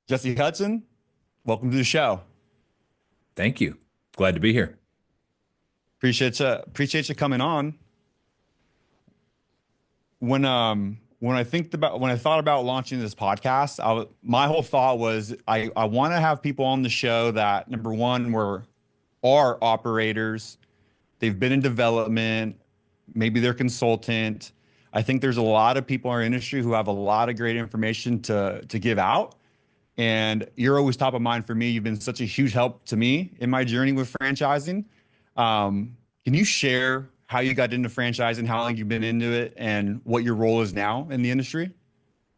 Jesse Hudson, welcome to the show. Thank you. Glad to be here. Appreciate you coming on. When I thought about launching this podcast, my whole thought was I want to have people on the show that number one are operators. They've been in development, maybe they're consultant. I think there's a lot of people in our industry who have a lot of great information to give out. And you're always top of mind for me. You've been such a huge help to me in my journey with franchising. Can you share how you got into franchising, how long you've been into it, and what your role is now in the industry?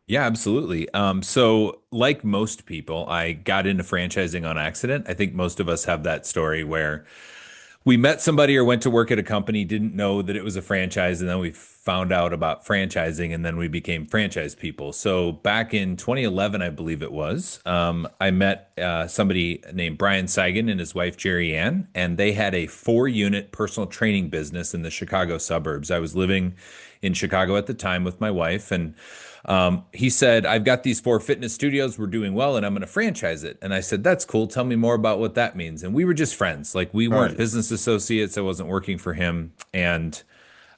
Yeah, absolutely. So like most people, I got into franchising on accident. I think most of us have that story where we met somebody or went to work at a company, didn't know that it was a franchise, and then we found out about franchising, and then we became franchise people. So back in 2011, I believe it was, I met somebody named Brian Seigan and his wife Jerry Ann, and they had a 4-unit personal training business in the Chicago suburbs. I was living in Chicago at the time with my wife, and he said, I've got these 4 fitness studios. We're doing well, and I'm going to franchise it. And I said, that's cool. Tell me more about what that means. And we were just friends. Like we weren't Right. business associates. I wasn't working for him. And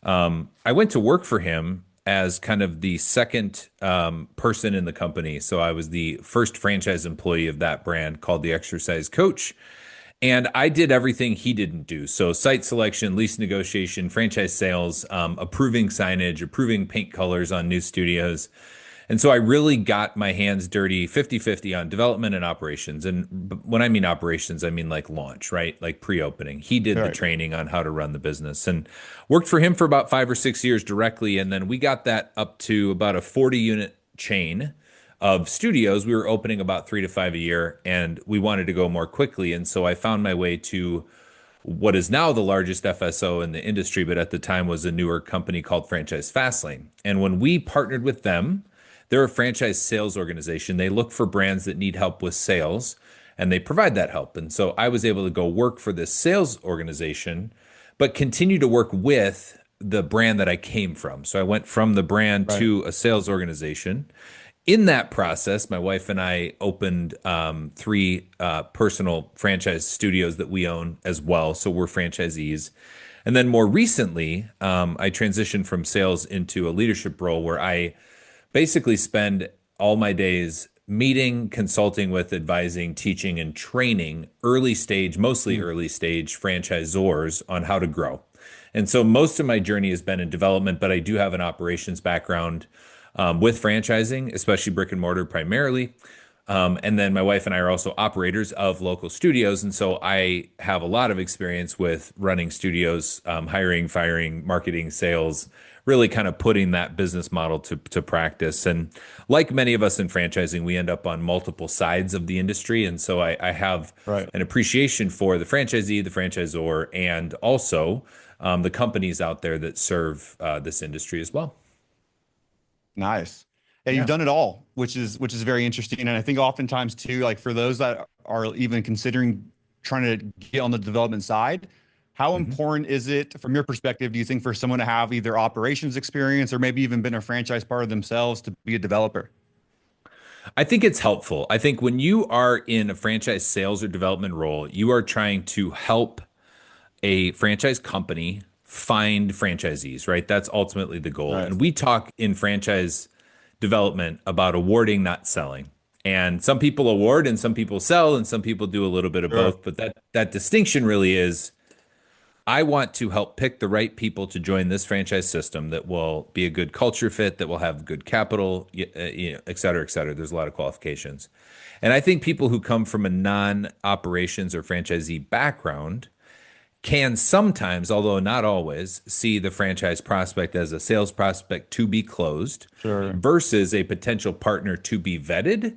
I went to work for him as kind of the second person in the company. So I was the first franchise employee of that brand called the Exercise Coach. And I did everything he didn't do. So site selection, lease negotiation, franchise sales, approving signage, approving paint colors on new studios. And so I really got my hands dirty 50-50 on development and operations. And when I mean operations, I mean like launch, right? Like pre-opening. He did the Right. training on how to run the business and worked for him for about 5 or 6 years directly. And then we got that up to about a 40-unit chain of studios. We were opening about 3 to 5 a year, and we wanted to go more quickly. And so I found my way to what is now the largest FSO in the industry, but at the time was a newer company called Franchise Fastlane. And when we partnered with them, they're a franchise sales organization. They look for brands that need help with sales, and they provide that help. And so I was able to go work for this sales organization, but continue to work with the brand that I came from. So I went from the brand Right. to a sales organization. In that process, my wife and I opened 3 personal franchise studios that we own as well. So we're franchisees. And then more recently, I transitioned from sales into a leadership role where I basically spend all my days meeting, consulting with, advising, teaching, and training early stage, mostly Mm. early stage franchisors on how to grow. And so most of my journey has been in development, but I do have an operations background with franchising, especially brick and mortar primarily. And then my wife and I are also operators of local studios. And so I have a lot of experience with running studios, hiring, firing, marketing, sales, really kind of putting that business model to practice. And like many of us in franchising, we end up on multiple sides of the industry. And so I have Right. an appreciation for the franchisee, the franchisor, and also the companies out there that serve this industry as well. Nice. Yeah, you've Yeah. done it all, which is very interesting. And I think oftentimes too, like for those that are even considering trying to get on the development side, how Mhm. important is it from your perspective, do you think, for someone to have either operations experience or maybe even been a franchise partner themselves to be a developer? I think it's helpful. I think when you are in a franchise sales or development role, you are trying to help a franchise company find franchisees, right? That's ultimately the goal. Right. And we talk in franchise development about awarding, not selling. And some people award and some people sell and some people do a little bit of Sure. both. But that distinction really is I want to help pick the right people to join this franchise system that will be a good culture fit, that will have good capital, et cetera, et cetera. There's a lot of qualifications. And I think people who come from a non-operations or franchisee background can sometimes, although not always, see the franchise prospect as a sales prospect to be closed Sure. versus a potential partner to be vetted.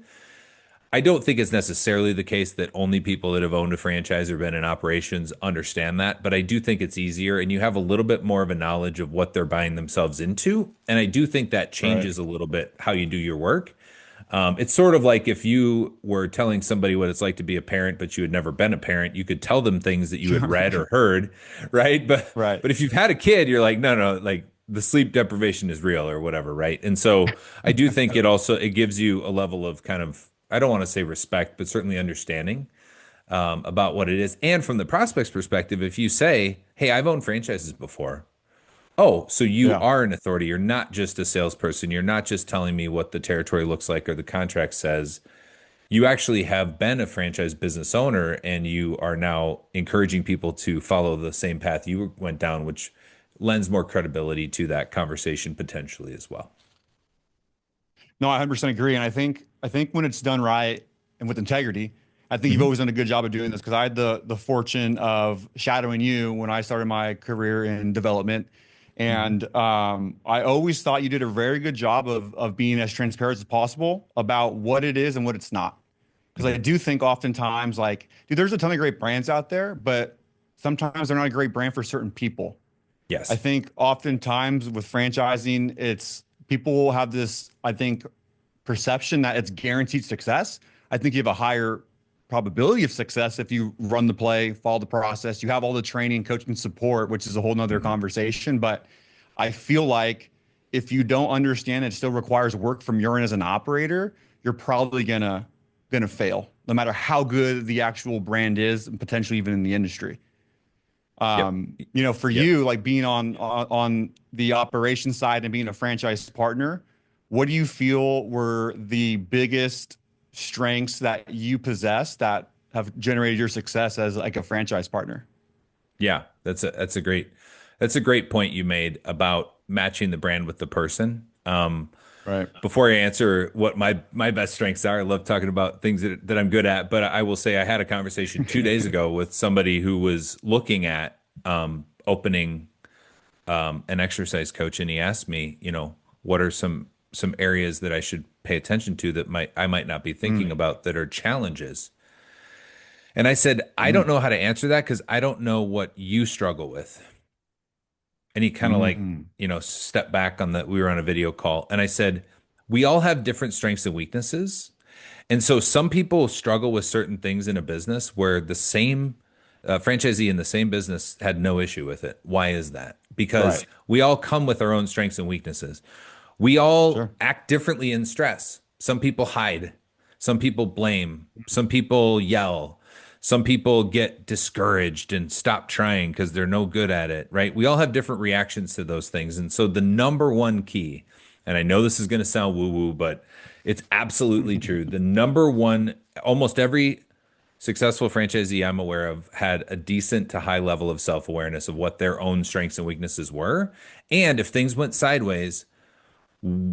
I don't think it's necessarily the case that only people that have owned a franchise or been in operations understand that, but I do think it's easier and you have a little bit more of a knowledge of what they're buying themselves into. And I do think that Right. changes a little bit how you do your work. It's sort of like if you were telling somebody what it's like to be a parent, but you had never been a parent, you could tell them things that you had read or heard, right? But Right. but if you've had a kid, you're like, no, no, like the sleep deprivation is real or whatever, right? And so I do think it gives you a level of kind of I don't want to say respect, but certainly understanding about what it is. And from the prospect's perspective, if you say, hey, I've owned franchises before. Oh, so you Yeah. are an authority. You're not just a salesperson. You're not just telling me what the territory looks like or the contract says. You actually have been a franchise business owner and you are now encouraging people to follow the same path you went down, which lends more credibility to that conversation potentially as well. No, I 100% agree. And I think when it's done right and with integrity, I think you've Hmm. always done a good job of doing this because I had the fortune of shadowing you when I started my career in development. Hmm. And I always thought you did a very good job of being as transparent as possible about what it is and what it's not. Because I Hmm. do think oftentimes, like, dude, there's a ton of great brands out there, but sometimes they're not a great brand for certain people. I Yes. think oftentimes with franchising, it's people have this, I think, perception that it's guaranteed success. I think you have a higher probability of success if you run the play, follow the process. You have all the training, coaching, support, which is a whole nother Hmm. conversation. But I feel like if you don't understand it still requires work from your end as an operator, you're probably gonna fail, no matter how good the actual brand is, and potentially even in the industry. Yep. For Yep. you, like being on the operations side and being a franchise partner, what do you feel were the biggest strengths that you possess that have generated your success as like a franchise partner? Yeah, that's a great point you made about matching the brand with the person. Right. Before I answer what my best strengths are, I love talking about things that I'm good at. But I will say I had a conversation 2 days ago with somebody who was looking at opening an exercise coach, and he asked me, what are some areas that I should pay attention to that I might not be thinking Mm, about that are challenges. And I said, I don't mm, know how to answer that because I don't know what you struggle with. And he kind of like, mm. stepped back we were on a video call. And I said, we all have different strengths and weaknesses. And so some people struggle with certain things in a business where the same franchisee in the same business had no issue with it. Why is that? Because Right. we all come with our own strengths and weaknesses. We all Sure. act differently in stress. Some people hide, some people blame, some people yell, some people get discouraged and stop trying because they're no good at it, right? We all have different reactions to those things. And so the number one key, and I know this is going to sound woo woo, but it's absolutely true. The number one, almost every successful franchisee I'm aware of had a decent to high level of self awareness of what their own strengths and weaknesses were. And if things went sideways,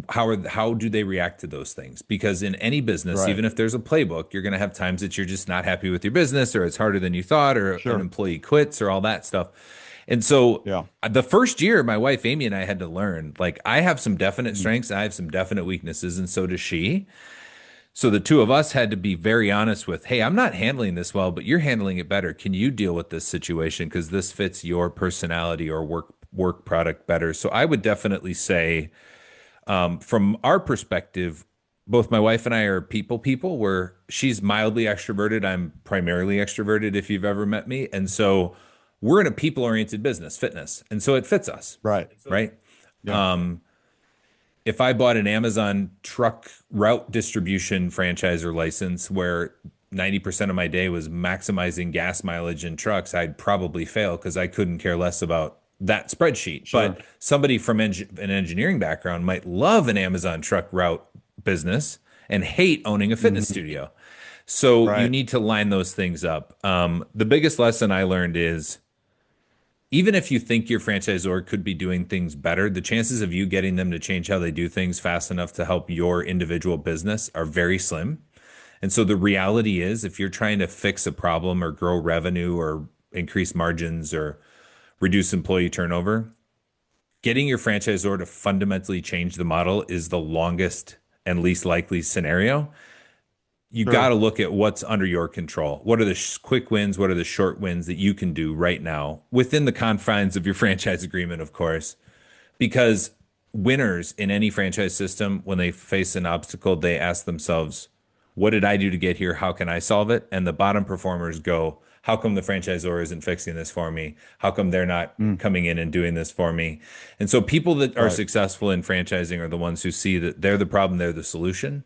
how do they react to those things? Because in any business, Right. even if there's a playbook, you're going to have times that you're just not happy with your business, or it's harder than you thought, or an Sure. employee quits, or all that stuff. And so Yeah. the first year, my wife Amy and I had to learn, like, I have some definite strengths, I have some definite weaknesses, and so does she. So the two of us had to be very honest with, hey, I'm not handling this well, but you're handling it better. Can you deal with this situation? Because this fits your personality or work product better. So I would definitely say, from our perspective, both my wife and I are people where she's mildly extroverted. I'm primarily extroverted if you've ever met me. And so we're in a people oriented business, fitness. And so it fits us, Right. right? Yeah. If I bought an Amazon truck route distribution franchisor license where 90% of my day was maximizing gas mileage in trucks, I'd probably fail because I couldn't care less about that spreadsheet. Sure. But somebody from an engineering background might love an Amazon truck route business and hate owning a fitness Mhm. studio. So you Right. need to line those things up. The biggest lesson I learned is even if you think your franchisor could be doing things better, the chances of you getting them to change how they do things fast enough to help your individual business are very slim. And so the reality is, if you're trying to fix a problem or grow revenue or increase margins or reduce employee turnover, getting your franchisor to fundamentally change the model is the longest and least likely scenario. You got Sure. to look at what's under your control. What are the quick wins? What are the short wins that you can do right now within the confines of your franchise agreement, of course? Because winners in any franchise system, when they face an obstacle, they ask themselves, what did I do to get here? How can I solve it? And the bottom performers go, how come the franchisor isn't fixing this for me? How come they're not Mm. coming in and doing this for me? And so people that are Right. successful in franchising are the ones who see that they're the problem, they're the solution.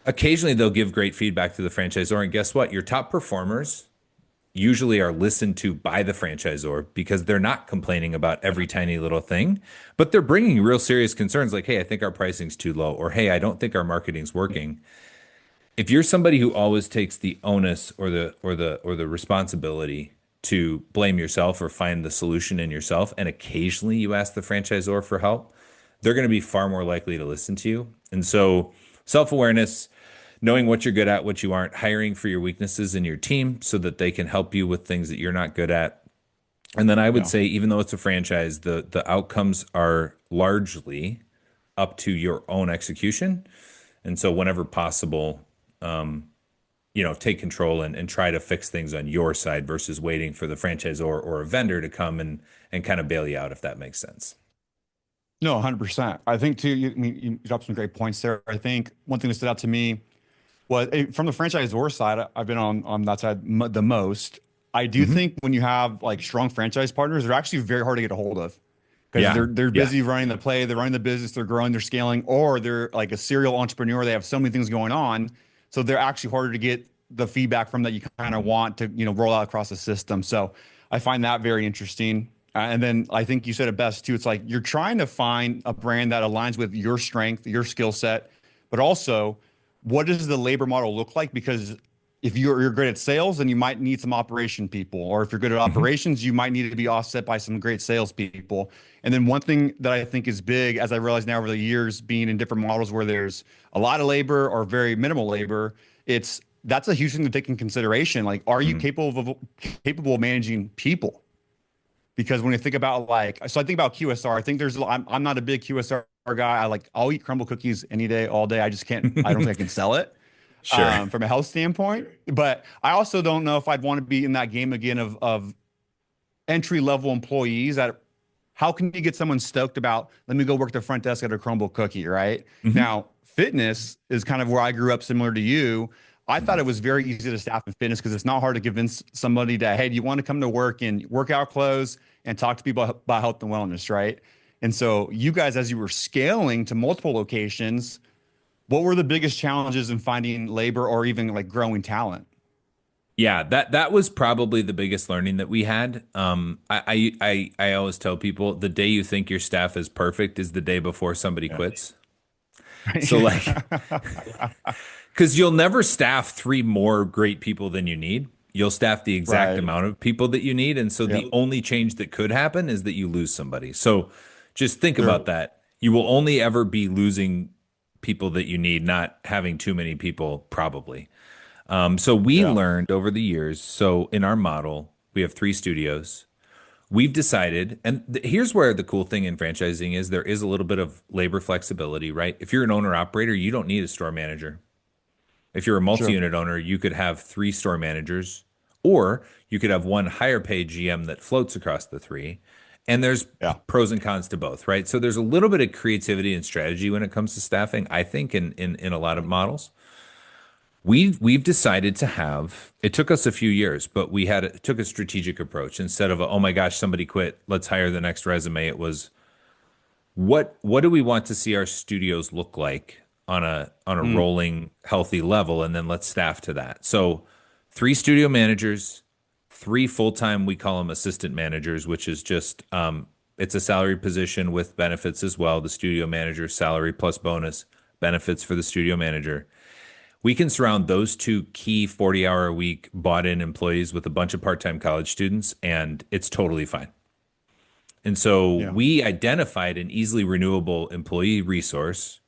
Occasionally they'll give great feedback to the franchisor, and guess what? Your top performers usually are listened to by the franchisor because they're not complaining about every tiny little thing, but they're bringing real serious concerns like, hey, I think our pricing's too low, or hey, I don't think our marketing's working. If you're somebody who always takes the onus or the responsibility to blame yourself or find the solution in yourself, and occasionally you ask the franchisor for help, they're going to be far more likely to listen to you. And so self-awareness, knowing what you're good at, what you aren't, hiring for your weaknesses in your team so that they can help you with things that you're not good at. And then I would Yeah. say, even though it's a franchise, the outcomes are largely up to your own execution. And so whenever possible, take control and try to fix things on your side versus waiting for the franchisor or a vendor to come and kind of bail you out, if that makes sense. No, 100%. I think too, I mean, you dropped some great points there. I think one thing that stood out to me was from the franchisor side, I've been on that side the most. I do Hmm. think when you have like strong franchise partners, they're actually very hard to get a hold of because Yeah. they're Yeah. busy running the play, they're running the business, they're growing, they're scaling, or they're like a serial entrepreneur. They have so many things going on, so they're actually harder to get the feedback from that you kind of want to roll out across the system. So I find that very interesting. And then I think you said it best too. It's like you're trying to find a brand that aligns with your strength, your skill set, but also what does the labor model look like? Because if you're good at sales, then you might need some operation people, or if you're good at Hmm. operations, you might need to be offset by some great salespeople. And then one thing that I think is big, as I realize now over the years, being in different models where there's a lot of labor or very minimal labor, that's a huge thing to take in consideration. Like, are you Hmm. capable of managing people? Because when you think about so I think about QSR. I think I'm not a big QSR guy. I'll eat crumble cookies any day, all day. I just can't. I don't think I can sell it Sure. from a health standpoint. But I also don't know if I'd want to be in that game again of entry level employees. That how can you get someone stoked about? Let me go work the front desk at a crumble cookie, right? Hmm. Now, fitness is kind of where I grew up, similar to you. I thought Hmm. it was very easy to staff in fitness because it's not hard to convince somebody that, hey, do you want to come to work in workout clothes and talk to people about health and wellness, right? And so, you guys, as you were scaling to multiple locations, what were the biggest challenges in finding labor or even like growing talent? Yeah, that was probably the biggest learning that we had. I always tell people the day you think your staff is perfect is the day before somebody Yeah. quits. So like, because you'll never staff three more great people than you need. You'll staff the exact Right. amount of people that you need. And so Yep. the only change that could happen is that you lose somebody. So just think about Sure. that. You will only ever be losing people that you need, not having too many people, probably. So we Yeah. learned over the years. So in our model, we have three studios. We've decided, and here's where the cool thing in franchising is there is a little bit of labor flexibility, right? If you're an owner operator, you don't need a store manager. If you're a Sure. multi-unit owner, you could have three store managers, or you could have one higher paid GM that floats across the three. And there's Yeah. pros and cons to both, right? So there's a little bit of creativity and strategy when it comes to staffing, I think, in a lot of models. We've decided to have, it took us a few years, but took a strategic approach. Instead of oh my gosh, somebody quit, let's hire the next resume. It was what do we want to see our studios look like on a Mm. rolling healthy level, and then let's staff to that. So three studio managers, three full-time, we call them assistant managers, which is just it's a salary position with benefits as well. The studio manager salary plus bonus benefits for the studio manager. We can surround those two key 40-hour a week bought in employees with a bunch of part-time college students, and it's totally fine. And so Yeah. we identified an easily renewable employee resource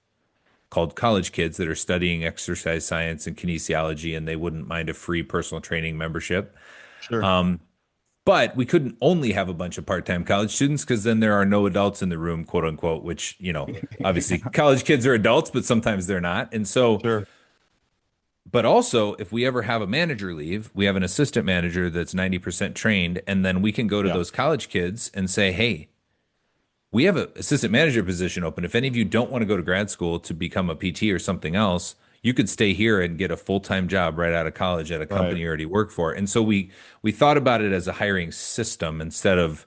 called college kids that are studying exercise science and kinesiology, and they wouldn't mind a free personal training membership. Sure. But we couldn't only have a bunch of part-time college students because then there are no adults in the room, quote unquote, which, obviously college kids are adults, but sometimes they're not. And so Sure. but also, if we ever have a manager leave, we have an assistant manager that's 90% trained, and then we can go to Yeah. those college kids and say, hey, we have an assistant manager position open. If any of you don't want to go to grad school to become a PT or something else, you could stay here and get a full-time job right out of college at a Right. company you already work for. And so we thought about it as a hiring system instead of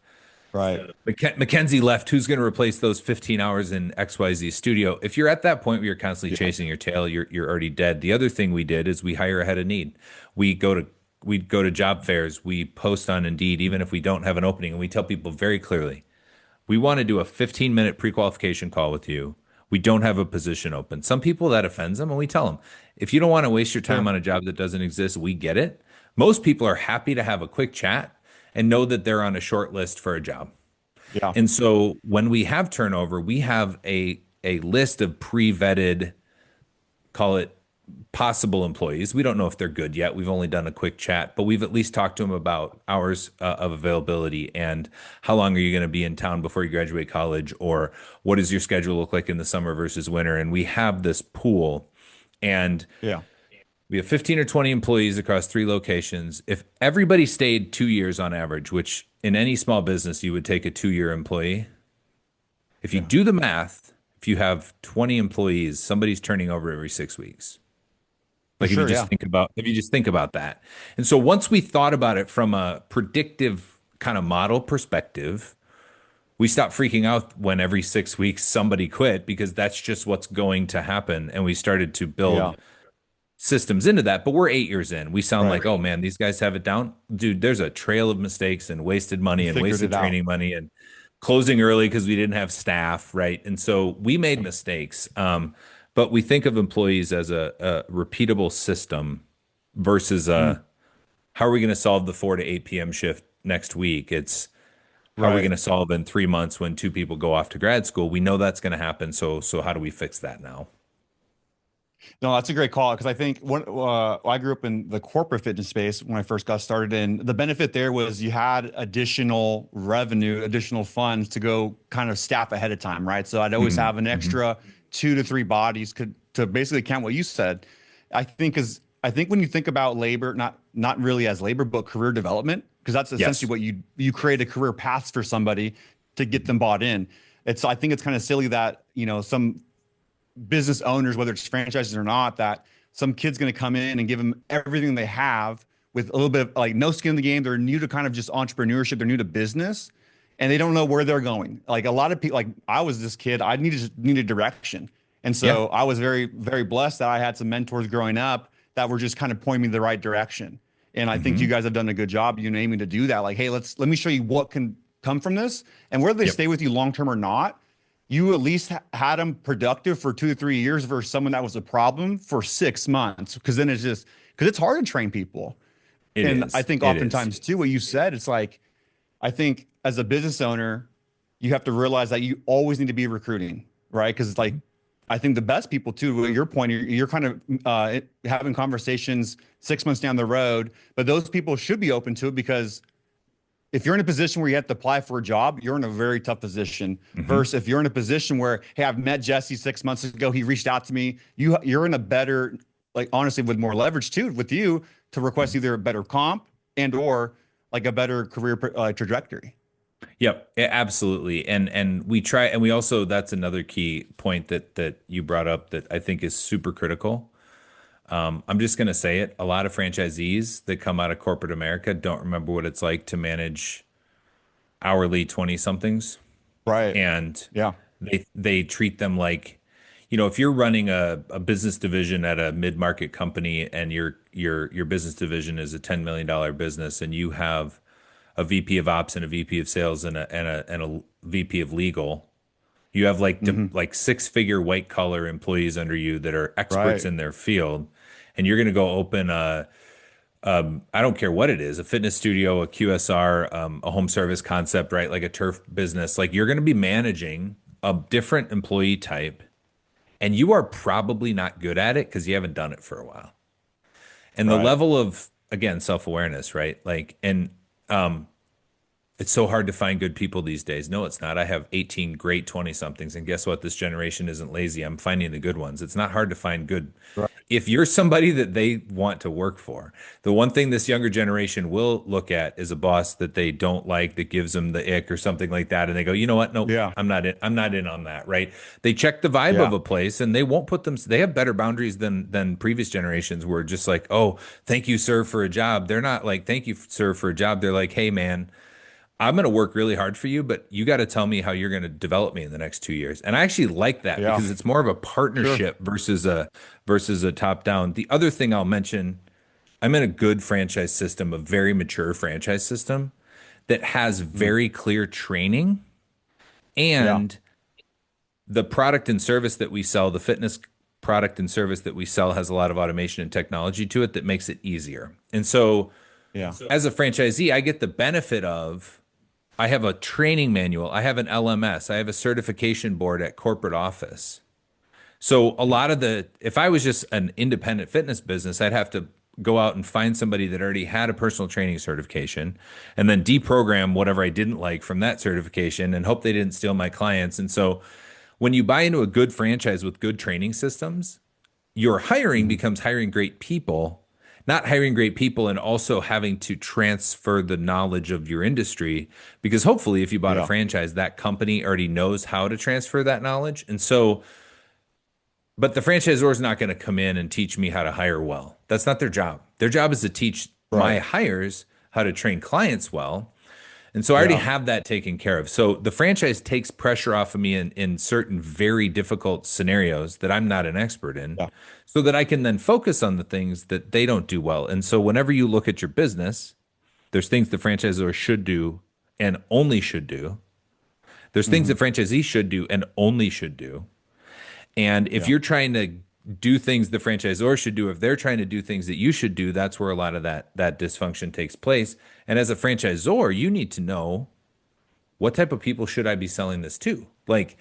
Right. Mackenzie left. Who's going to replace those 15 hours in XYZ studio? If you're at that point where you're constantly Yeah. chasing your tail, you're already dead. The other thing we did is we hire ahead of need. We go to we go to job fairs. We post on Indeed, even if we don't have an opening, and we tell people very clearly, we want to do a 15-minute pre-qualification call with you. We don't have a position open. Some people that offends them, and we tell them, if you don't want to waste your time Sure. on a job that doesn't exist, we get it. Most people are happy to have a quick chat and know that they're on a short list for a job. Yeah. And so when we have turnover, we have a list of pre-vetted, call it possible employees. We don't know if they're good yet. We've only done a quick chat, but we've at least talked to them about hours of availability and how long are you going to be in town before you graduate college, or what does your schedule look like in the summer versus winter? And we have this pool, and Yeah. we have 15 or 20 employees across 3 locations. If everybody stayed 2 years on average, which in any small business you would take a 2-year employee, if you Yeah. do the math, if you have 20 employees, somebody's turning over every 6 weeks. For Like sure. Yeah. if you just think about that. And so once we thought about it from a predictive kind of model perspective, we stopped freaking out when every 6 weeks somebody quit, because that's just what's going to happen. And we started to Yeah. build systems into that. But we're 8 years in. We sound Right. like, oh man, these guys have it down. Dude, there's a trail of mistakes and wasted You money and figured wasted it out. training money and closing early because we didn't have staff, right? And so we made mistakes. But we think of employees as a repeatable system versus Mm. how are we going to solve the 4 to 8 p.m. shift next week? It's how are we going Right. to solve in 3 months when 2 people go off to grad school? We know that's going to happen. So how do we fix that now? No, that's a great call because I think I grew up in the corporate fitness space when I first got started, and the benefit there was you had additional revenue, additional funds to go kind of staff ahead of time, right? So I'd always Mhm, have an mhm. extra 2 to 3 bodies could to basically count what you said. I think when you think about labor, not really as labor, but career development, because that's essentially Yes. what you create a career path for somebody to get them bought in. I think it's kind of silly that some business owners, whether it's franchises or not, that some kid's going to come in and give them everything they have with a little bit of like no skin in the game. They're new to kind of just entrepreneurship. They're new to business and they don't know where they're going. Like a lot of people, like I was this kid, I needed direction. And Yeah. so I was very, very blessed that I had some mentors growing up that were just kind of pointing me the right direction. And I think you Hmm. guys have done a good job, aiming to do that. Like, hey, let me show you what can come from this. And whether they Yep. stay with you long term or not, you at least had them productive for 2 to 3 years versus someone that was a problem for 6 months. Because then because it's hard to train people. It And I is. think It is. oftentimes too, what you said, it's like, I think as a business owner, you have to realize that you always need to be recruiting, right? Because it's like, I think the best people too, to your point, you're kind of having conversations 6 months down the road, but those people should be open to it because if you're in a position where you have to apply for a job, you're in a very tough position. Hmm. Versus if you're in a position where, hey, I've met Jesse 6 months ago, he reached out to me. You're in a better, like honestly, with more leverage too, with you to request either a better comp and or like a better career trajectory. Yep, absolutely. And we try, and we also, that's another key point that you brought up that I think is super critical. I'm just going to say it. A lot of franchisees that come out of corporate America don't remember what it's like to manage hourly 20 somethings. Right. And Yeah. they treat them like, if you're running a business division at a mid-market company and your business division is a $10 million business and you have a VP of ops and a VP of sales and a VP of legal, you have Hmm. like 6-figure white collar employees under you that are experts Right. in their field, and you're going to go open I don't care what it is, a fitness studio, a QSR, a home service concept, right? Like a turf business. Like you're going to be managing a different employee type, and you are probably not good at it because you haven't done it for a while. And the Right. level of, again, self-awareness, right? Like, and it's so hard to find good people these days. No, it's not. I have 18 great 20 somethings. And guess what? This generation isn't lazy. I'm finding the good ones. It's not hard to find good. Right. If you're somebody that they want to work for, the one thing this younger generation will look at is a boss that they don't like, that gives them the ick or something like that. And they go, you know what? Nope, Yeah. I'm not in on that. Right. They check the vibe of Yeah. a place and they won't put them, they have better boundaries than previous generations were just like, oh, thank you, sir, for a job. They're not like, thank you, sir, for a job. They're like, hey, man, I'm going to work really hard for you, but you got to tell me how you're going to develop me in the next 2 years. And I actually like that Yeah, because it's more of a sure. partnership versus a top down. The other thing I'll mention, I'm in a good franchise system, a very mature franchise system that has Mm, very clear training, yeah, and the product and service that we sell, the fitness product and service that we sell has a lot of automation and technology to it that makes it easier. And so yeah, as a franchisee, I get the benefit of I have a training manual, I have an LMS, I have a certification board at corporate office. So a yeah, lot of if I was just an independent fitness business, I'd have to go out and find somebody that already had a personal training certification and then deprogram whatever I didn't like from that certification and hope they didn't steal my clients. And so when you buy into a good franchise with good training systems, your hiring mhm, becomes hiring great people, not hiring great people and also having to transfer the knowledge of your industry. Because hopefully, if you bought a yeah, franchise, that company already knows how to transfer that knowledge. And so, but the franchisor is not going to come in and teach me how to hire well. That's not their job. Their job is to teach right, my hires how to train clients well. And so I already yeah, have that taken care of. So the franchise takes pressure off of me in certain very difficult scenarios that I'm not an expert in, yeah, so that I can then focus on the things that they don't do well. And so whenever you look at your business, there's things the franchisor should do and only should do. There's things hmm, that franchisees should do and only should do. And if yeah, you're trying to do things the franchisor should do, if they're trying to do things that you should do, that's where a lot of that dysfunction takes place. And as a franchisor, you need to know what type of people should I be selling this to? Like,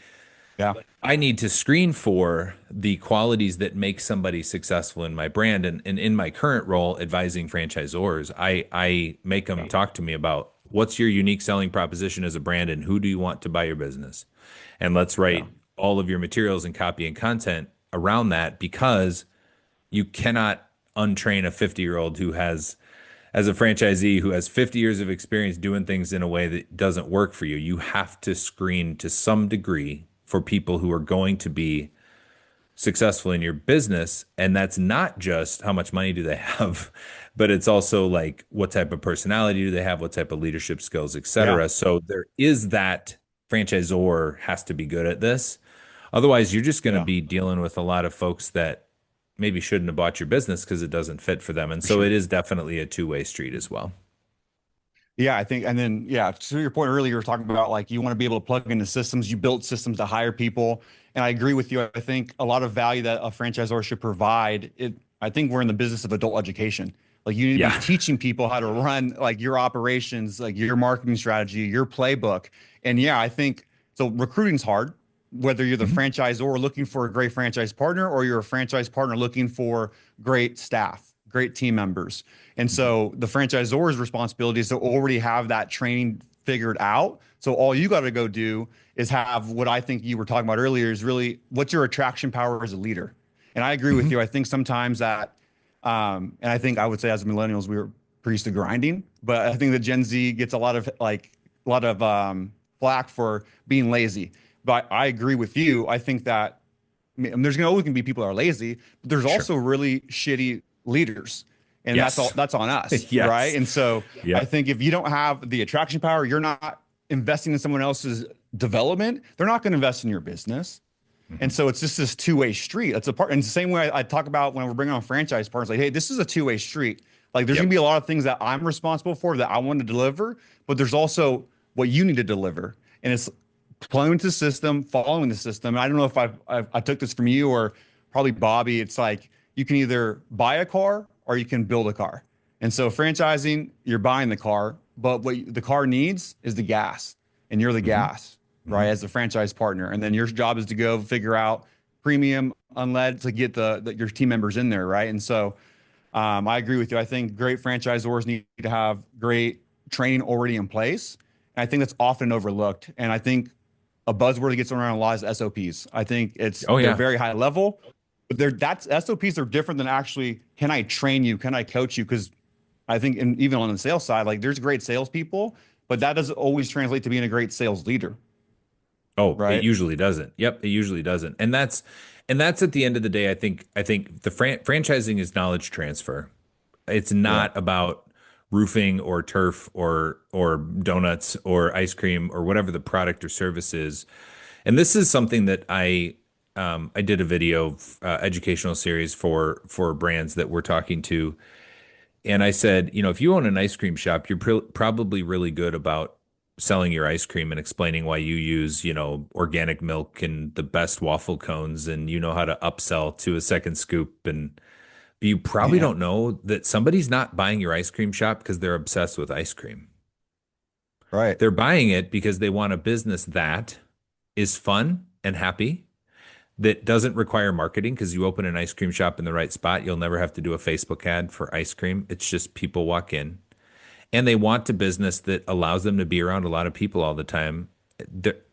yeah, I need to screen for the qualities that make somebody successful in my brand. And in my current role, advising franchisors, I make them talk to me about what's your unique selling proposition as a brand and who do you want to buy your business? And let's yeah, write all of your materials and copy and content around that because you cannot untrain a 50-year-old who has as a franchisee who has 50 years of experience doing things in a way that doesn't work for you. You have to screen to some degree for people who are going to be successful in your business. And that's not just how much money do they have, but it's also like what type of personality do they have, what type of leadership skills, et yeah, cetera. So there is that franchisor has to be good at this. Otherwise, you're just going to yeah, be dealing with a lot of folks that maybe shouldn't have bought your business because it doesn't fit for them. And for so it sure. is definitely a two-way street as well. Yeah, I think, and then yeah, to your point earlier, you were talking about like you want to be able to plug into systems. You built systems to hire people, and I agree with you. I think a lot of value that a franchisor should provide. I think we're in the business of adult education. Like you need to be Yeah. teaching people how to run like your operations, like your marketing strategy, your playbook. And yeah, I think so. Recruiting's hard, whether you're the Mhm. franchisor looking for a great franchise partner or you're a franchise partner looking for great staff, great team members. And so the franchisor's responsibility is to already have that training figured out. So all you got to go do is have what I think you were talking about earlier is really what's your attraction power as a leader. And I agree with Mhm. you. I think sometimes that, and I think I would say as millennials, we were pretty used to grinding, but I think that Gen Z gets a lot of flack for being lazy. But I agree with you. I think that there's always going to be people that are lazy, but there's Sure. also really shitty leaders, and Yes. that's on us, right? Yes. And so I Yep. think if you don't have the attraction power, you're not investing in someone else's development. They're not going to invest in your business. And Mhm. so it's just this two-way street. It's a part, and the same way I talk about when we're bringing on franchise partners, like, hey, this is a two-way street. Like, there's gonna Yep. be a lot of things that I'm responsible for that I want to deliver, but there's also what you need to deliver, and it's playing with the system, following the system. And I don't know if I took this from you or probably Bobby. It's like you can either buy a car or you can build a car. And so franchising, you're buying the car, but what the car needs is the gas, and you're the Mhm. gas, right, Mhm. as the franchise partner. And then your job is to go figure out premium unlead to get your team members in there, right? And so I agree with you. I think great franchisors need to have great training already in place. And I think that's often overlooked. And I think a buzzword that gets around a lot is SOPs. I think Oh they're yeah. very high level, but that's SOPs are different than actually can I train you? Can I coach you? Because I think even on the sales side, like there's great salespeople, but that doesn't always translate to being a great sales leader, Oh, it right? usually doesn't. Yep, it usually doesn't. And that's at the end of the day, I think the franchising is knowledge transfer. It's Yeah. not about roofing or turf or donuts or ice cream or whatever the product or service is. And this is something that I did a video educational series for brands that we're talking to, and I said, if you own an ice cream shop, you're probably really good about selling your ice cream and explaining why you use, organic milk and the best waffle cones, and you know how to upsell to a second scoop. And but you probably Yeah. don't know that somebody's not buying your ice cream shop because they're obsessed with ice cream. Right. They're buying it because they want a business that is fun and happy, that doesn't require marketing, because you open an ice cream shop in the right spot, you'll never have to do a Facebook ad for ice cream. It's just people walk in and they want a business that allows them to be around a lot of people all the time.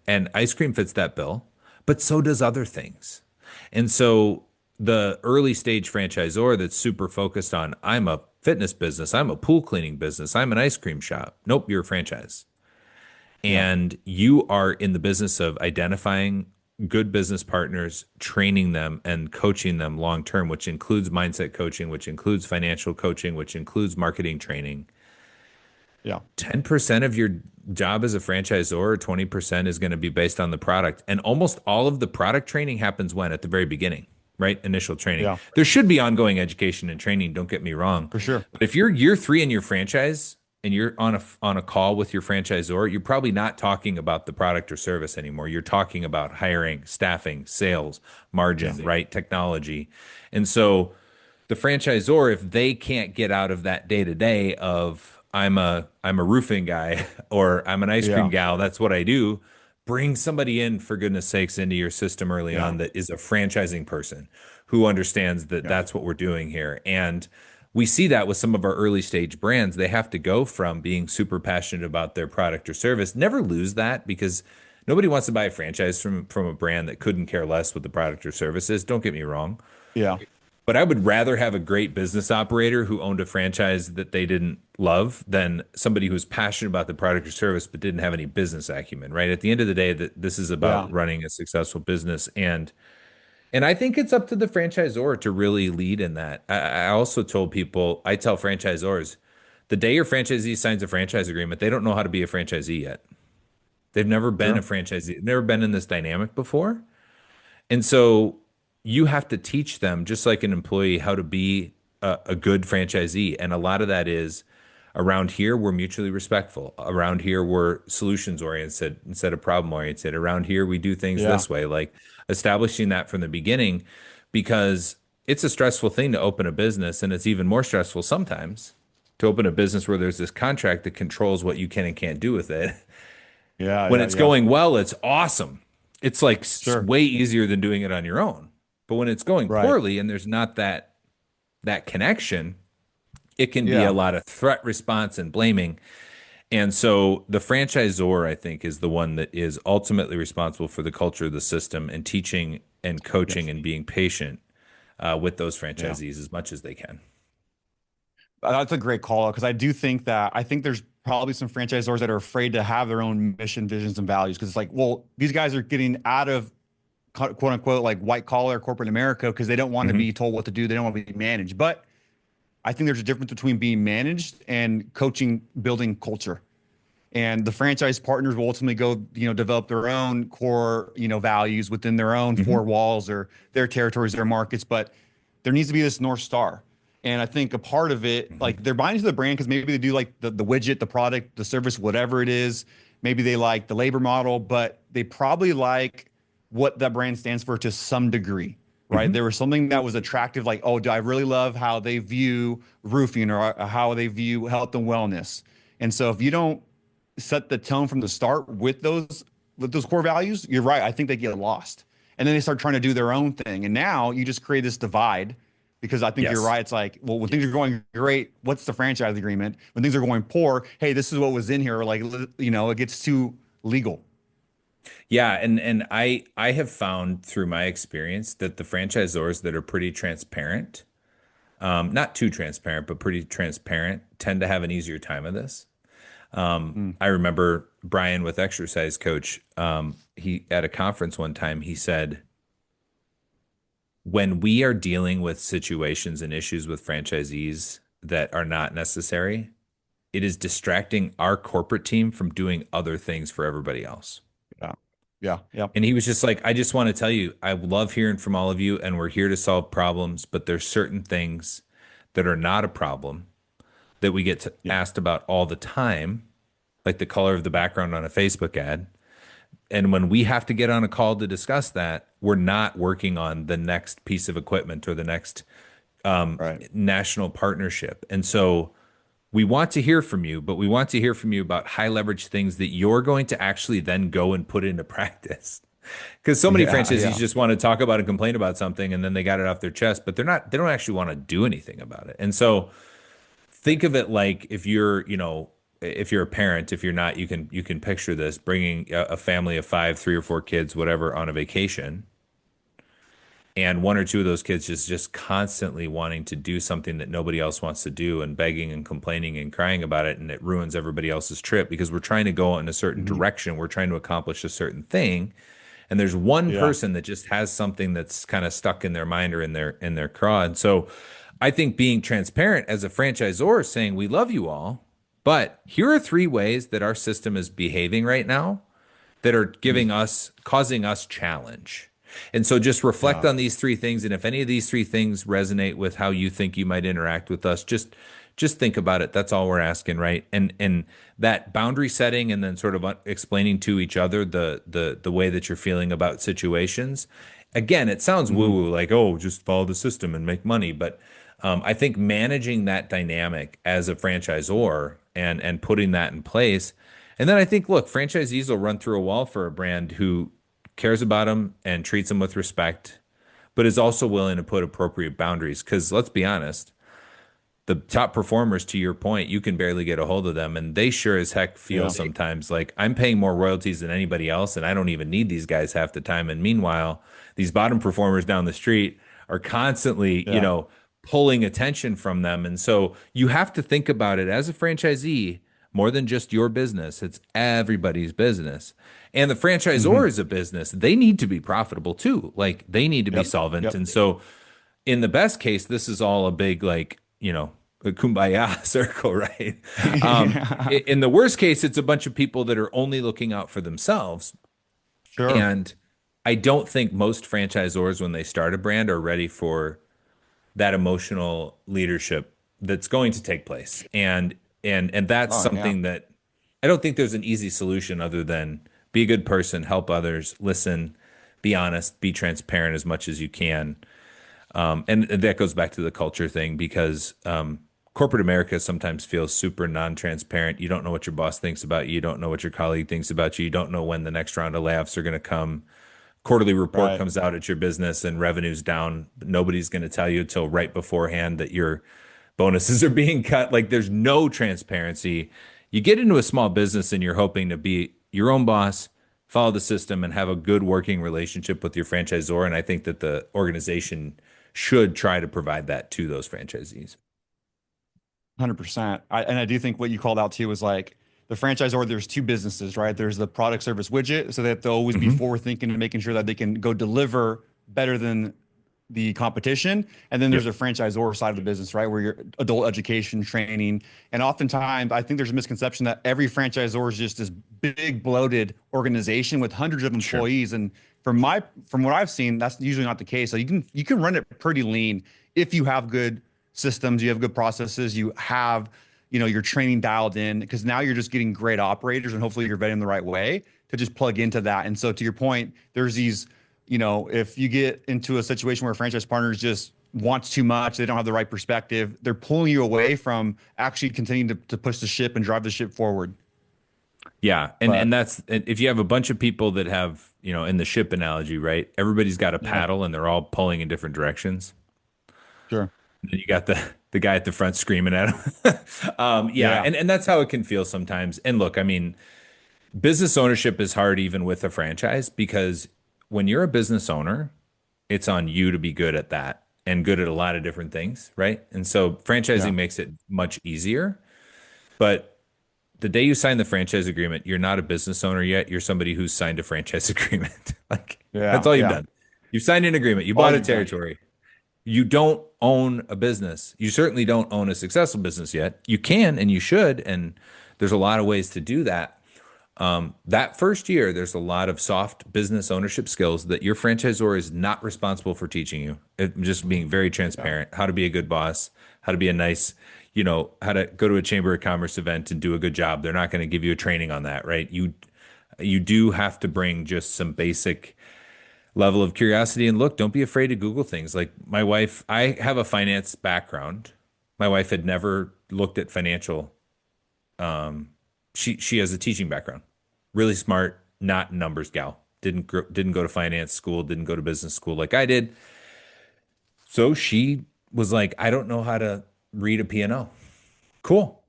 And ice cream fits that bill, but so does other things. And so the early stage franchisor that's super focused on, I'm a fitness business, I'm a pool cleaning business, I'm an ice cream shop. Nope, you're a franchise. Yeah. And you are in the business of identifying good business partners, training them and coaching them long term, which includes mindset coaching, which includes financial coaching, which includes marketing training. Yeah. 10% of your job as a franchisor, or 20% is going to be based on the product. And almost all of the product training happens when? At the very beginning, right? Initial training. Yeah. There should be ongoing education and training, don't get me wrong. For sure. But if you're year 3 in your franchise and you're on a call with your franchisor, you're probably not talking about the product or service anymore. You're talking about hiring, staffing, sales, margin, Yeah. right? Technology. And so the franchisor, if they can't get out of that day to day of I'm a roofing guy or I'm an ice cream Yeah. gal, that's what I do. Bring somebody in, for goodness sakes, into your system early Yeah. on that is a franchising person who understands that Yeah. that's what we're doing here. And we see that with some of our early stage brands. They have to go from being super passionate about their product or service, never lose that, because nobody wants to buy a franchise from a brand that couldn't care less what the product or service is. Don't get me wrong. Yeah. But I would rather have a great business operator who owned a franchise that they didn't love than somebody who's passionate about the product or service but didn't have any business acumen, right? At the end of the day, that this is about Yeah. running a successful business. And I think it's up to the franchisor to really lead in that. I also told people, I tell franchisors, the day your franchisee signs a franchise agreement, they don't know how to be a franchisee yet. They've never been a True. franchisee, never been in this dynamic before. And so you have to teach them, just like an employee, how to be a good franchisee. And a lot of that is, around here, we're mutually respectful. Around here, we're solutions oriented instead of problem oriented. Around here, we do things Yeah. this way, like establishing that from the beginning, because it's a stressful thing to open a business. And it's even more stressful sometimes to open a business where there's this contract that controls what you can and can't do with it. Yeah. When Yeah. it's Yeah. going well, it's awesome. It's like Sure. way easier than doing it on your own. But when it's going Right. poorly and there's not that connection, it can be a Yeah. lot of threat response and blaming. And so the franchisor, I think, is the one that is ultimately responsible for the culture of the system and teaching and coaching Yes. and being patient with those Yeah. franchisees as much as they can. That's a great call because I think there's probably some franchisors that are afraid to have their own mission, visions, and values because it's like, well, these guys are getting out of quote unquote like white collar corporate America because they don't want to Hmm. be told what to do. They don't want to be managed. But I think there's a difference between being managed and coaching, building culture. And the franchise partners will ultimately go, develop their own core, values within their own four Hmm. walls or their territories, their markets. But there needs to be this North Star. And I think a part of it, Hmm. like they're buying into the brand because maybe they do like the widget, the product, the service, whatever it is. Maybe they like the labor model, but they probably like what that brand stands for to some degree, right? Hmm. There was something that was attractive, like, oh, do I really love how they view roofing or how they view health and wellness? And so if you don't set the tone from the start with those core values, you're right. I think they get lost. And then they start trying to do their own thing. And now you just create this divide because I think you're Yes. right. It's like, well, when things are going great, what's the franchise agreement? When things are going poor, hey, this is what was in here. Like, it gets too legal. Yeah, and I have found through my experience that the franchisors that are pretty transparent, not too transparent, but pretty transparent, tend to have an easier time of this. Mm. I remember Brian with Exercise Coach. He at a conference one time he said, when we are dealing with situations and issues with franchisees that are not necessary, it is distracting our corporate team from doing other things for everybody else. Yeah. Yeah. Yeah. And he was just like, I just want to tell you, I love hearing from all of you, and we're here to solve problems, but there's certain things that are not a problem that we get Yeah. asked about all the time, like the color of the background on a Facebook ad. And when we have to get on a call to discuss that, we're not working on the next piece of equipment or the next Right. national partnership. And so we want to hear from you, but we want to hear from you about high leverage things that you're going to actually then go and put into practice. Because so many Yeah. franchisees Yeah. just want to talk about and complain about something and then they got it off their chest, but they don't actually want to do anything about it. And so think of it like if you're, if you're a parent, if you're not, you can picture this bringing a family of five, three or four kids, whatever, on a vacation, and one or two of those kids just constantly wanting to do something that nobody else wants to do and begging and complaining and crying about it, and it ruins everybody else's trip because we're trying to go in a certain Mhm. direction, we're trying to accomplish a certain thing, and there's one Yeah. person that just has something that's kind of stuck in their mind or in their craw. And so I think being transparent as a franchisor, saying we love you all, but here are three ways that our system is behaving right now that are Mhm. causing us challenge. And so just reflect Yeah. on these three things. And if any of these three things resonate with how you think you might interact with us, just think about it. That's all we're asking, right? And that boundary setting and then sort of explaining to each other the way that you're feeling about situations. Again, it sounds Mhm. woo-woo, like, oh, just follow the system and make money. But I think managing that dynamic as a franchisor and putting that in place. And then I think, look, franchisees will run through a wall for a brand who cares about them and treats them with respect, but is also willing to put appropriate boundaries. Because let's be honest, the top performers, to your point, you can barely get a hold of them, and they sure as heck feel Yeah. sometimes like I'm paying more royalties than anybody else, and I don't even need these guys half the time. And meanwhile, these bottom performers down the street are constantly, Yeah. pulling attention from them. And so you have to think about it as a franchisee more than just your business. It's everybody's business. And the franchisor Mhm. is a business. They need to be profitable too. Like they need to be Yep. solvent. Yep. And so in the best case, this is all a big like, a kumbaya circle, right? Yeah. In the worst case, it's a bunch of people that are only looking out for themselves. Sure. And I don't think most franchisors, when they start a brand, are ready for that emotional leadership that's going to take place. And that's Oh, yeah. something that I don't think there's an easy solution other than be a good person, help others, listen, be honest, be transparent as much as you can. And that goes back to the culture thing because corporate America sometimes feels super non-transparent. You don't know what your boss thinks about you. You don't know what your colleague thinks about you. You don't know when the next round of layoffs are going to come. Quarterly report Right. comes out at your business and revenue's down. But nobody's going to tell you until right beforehand that your bonuses are being cut. Like there's no transparency. You get into a small business and you're hoping to be your own boss, follow the system, and have a good working relationship with your franchisor. And I think that the organization should try to provide that to those franchisees. 100%. And I do think what you called out too was like the franchisor, there's two businesses, right? There's the product service widget, so that they'll always be Hmm. forward thinking and making sure that they can go deliver better than the competition. And then there's Yep. a franchisor side of the business, right? Where you're adult education, training. And oftentimes I think there's a misconception that every franchisor is just this big bloated organization with hundreds of Sure. employees. And from what I've seen, that's usually not the case. So you can run it pretty lean if you have good systems, you have good processes, you have, your training dialed in, because now you're just getting great operators and hopefully you're vetting them the right way to just plug into that. And so to your point, there's these, if you get into a situation where a franchise partners just wants too much, they don't have the right perspective, they're pulling you away from actually continuing to push the ship and drive the ship forward. Yeah, and But that's if you have a bunch of people that have, in the ship analogy, right? Everybody's got a yeah, paddle and they're all pulling in different directions. sure. And then you got the guy at the front screaming at him. Yeah, Yeah. and that's how it can feel sometimes. And look, I mean, business ownership is hard even with a franchise because when you're a business owner, it's on you to be good at that and good at a lot of different things, right? And so Yeah. franchising makes it much easier. But the day you sign the franchise agreement, you're not a business owner yet. You're somebody who's signed a franchise agreement. Like that's Yeah. all you've Yeah. done. You've signed an agreement. You All bought a you've done. territory. You don't own a business. You certainly don't own a successful business yet. You can and you should, and there's a lot of ways to do that. That first year, there's a lot of soft business ownership skills that your franchisor is not responsible for teaching you. Just being very Yeah. transparent, how to be a good boss, how to be a nice, how to go to a chamber of commerce event and do a good job. They're not going to give you a training on that, right? You do have to bring just some basic level of curiosity. And look, don't be afraid to Google things. Like my wife, I have a finance background. My wife had never looked at financial. She has a teaching background. Really smart, not a numbers gal. Didn't go to finance school, didn't go to business school like I did. So she was like, I don't know how to read a P&L. Cool.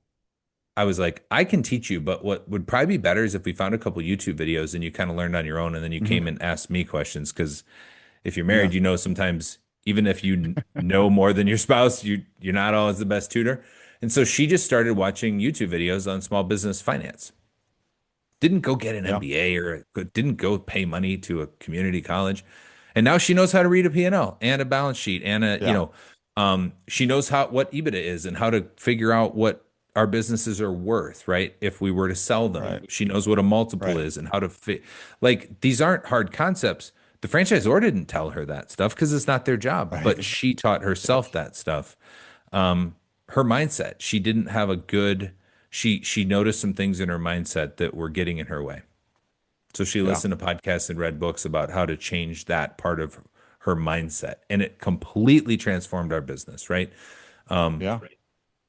I was like, I can teach you, but what would probably be better is if we found a couple YouTube videos and you kind of learned on your own and then you Mhm. came and asked me questions. Because if you're married, Yeah. sometimes even if know more than your spouse, you're not always the best tutor. And so she just started watching YouTube videos on small business finance. Didn't go get an Yeah. MBA didn't go pay money to a community college. And now she knows how to read a P&L and a balance sheet and Yeah. she knows what EBITDA is and how to figure out what our businesses are worth, right? If we were to sell them, Right. she knows what a multiple Right. is and how to fit. Like these aren't hard concepts. The franchisor didn't tell her that stuff because it's not their job, but Right. she taught Yeah. herself that stuff. Her mindset, she didn't have a good, she noticed some things in her mindset that were getting in her way. So she Yeah. listened to podcasts and read books about how to change that part of her mindset. And it completely transformed our business, right? Yeah.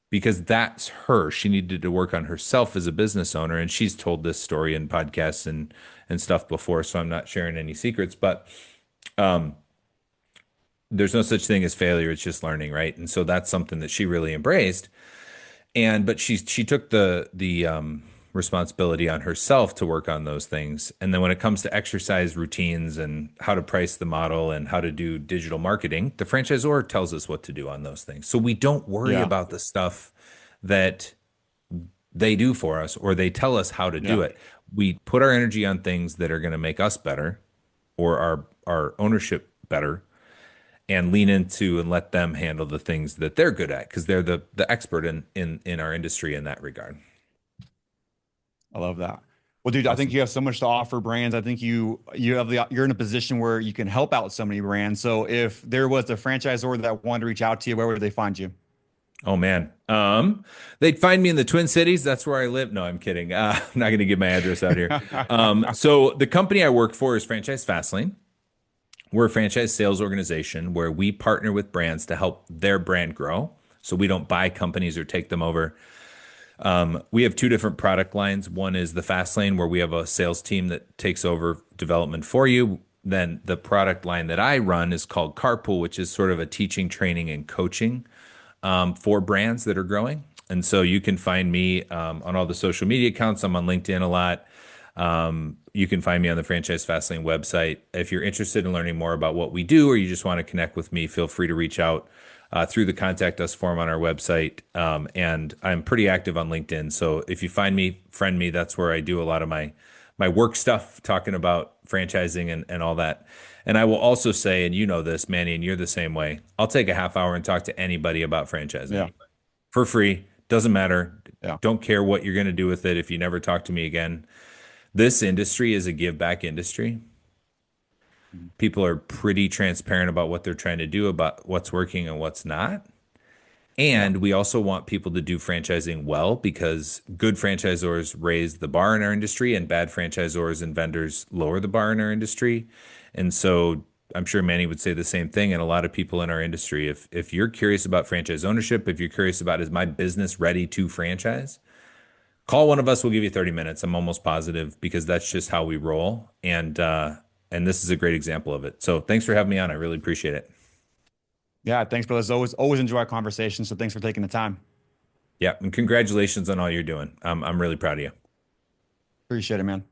Because that's her. She needed to work on herself as a business owner. And she's told this story in podcasts and stuff before. So I'm not sharing any secrets, but there's no such thing as failure. It's just learning, right? And so that's something that she really embraced. But she took the responsibility on herself to work on those things. And then when it comes to exercise routines and how to price the model and how to do digital marketing, the franchisor tells us what to do on those things. So we don't worry Yeah. about the stuff that they do for us or they tell us how to do Yeah. it. We put our energy on things that are going to make us better or our ownership better and lean into and let them handle the things that they're good at because they're the expert in our industry in that regard. I love that. Well, dude, I think Awesome. you have so much to offer brands. I think you're in a position where you can help out so many brands. So if there was a franchisor that wanted to reach out to you, where would they find you? Oh man. They'd find me in the Twin Cities. That's where I live. No, I'm kidding. I'm not going to give my address out here. So the company I work for is Franchise Fastlane. We're a franchise sales organization where we partner with brands to help their brand grow. So we don't buy companies or take them over. We have two different product lines. One is the fast lane where we have a sales team that takes over development for you. Then the product line that I run is called Carpool, which is sort of a teaching, training, and coaching for brands that are growing. And so you can find me on all the social media accounts. I'm on LinkedIn a lot. You can find me on the Franchise Fastlane website. If you're interested in learning more about what we do or you just want to connect with me, feel free to reach out through the contact us form on our website. And I'm pretty active on LinkedIn. So if you find me, friend me. That's where I do a lot of my work stuff, talking about franchising and all that. And I will also say, and you know this, Manny, and you're the same way. I'll take a half hour and talk to anybody about franchising Yeah. for free. Doesn't matter. Yeah. Don't care what you're going to do with it if you never talk to me again. This industry is a give back industry. Mhm. People are pretty transparent about what they're trying to do, about what's working and what's not. Yeah. And we also want people to do franchising well because good franchisors raise the bar in our industry and bad franchisors and vendors lower the bar in our industry. And so I'm sure Manny would say the same thing. And a lot of people in our industry, if you're curious about franchise ownership, if you're curious about is my business ready to franchise, call one of us. We'll give you 30 minutes. I'm almost positive because that's just how we roll. And this is a great example of it. So thanks for having me on. I really appreciate it. Yeah. Thanks, brothers. Always enjoy our conversation. So thanks for taking the time. Yeah. And congratulations on all you're doing. I'm really proud of you. Appreciate it, man.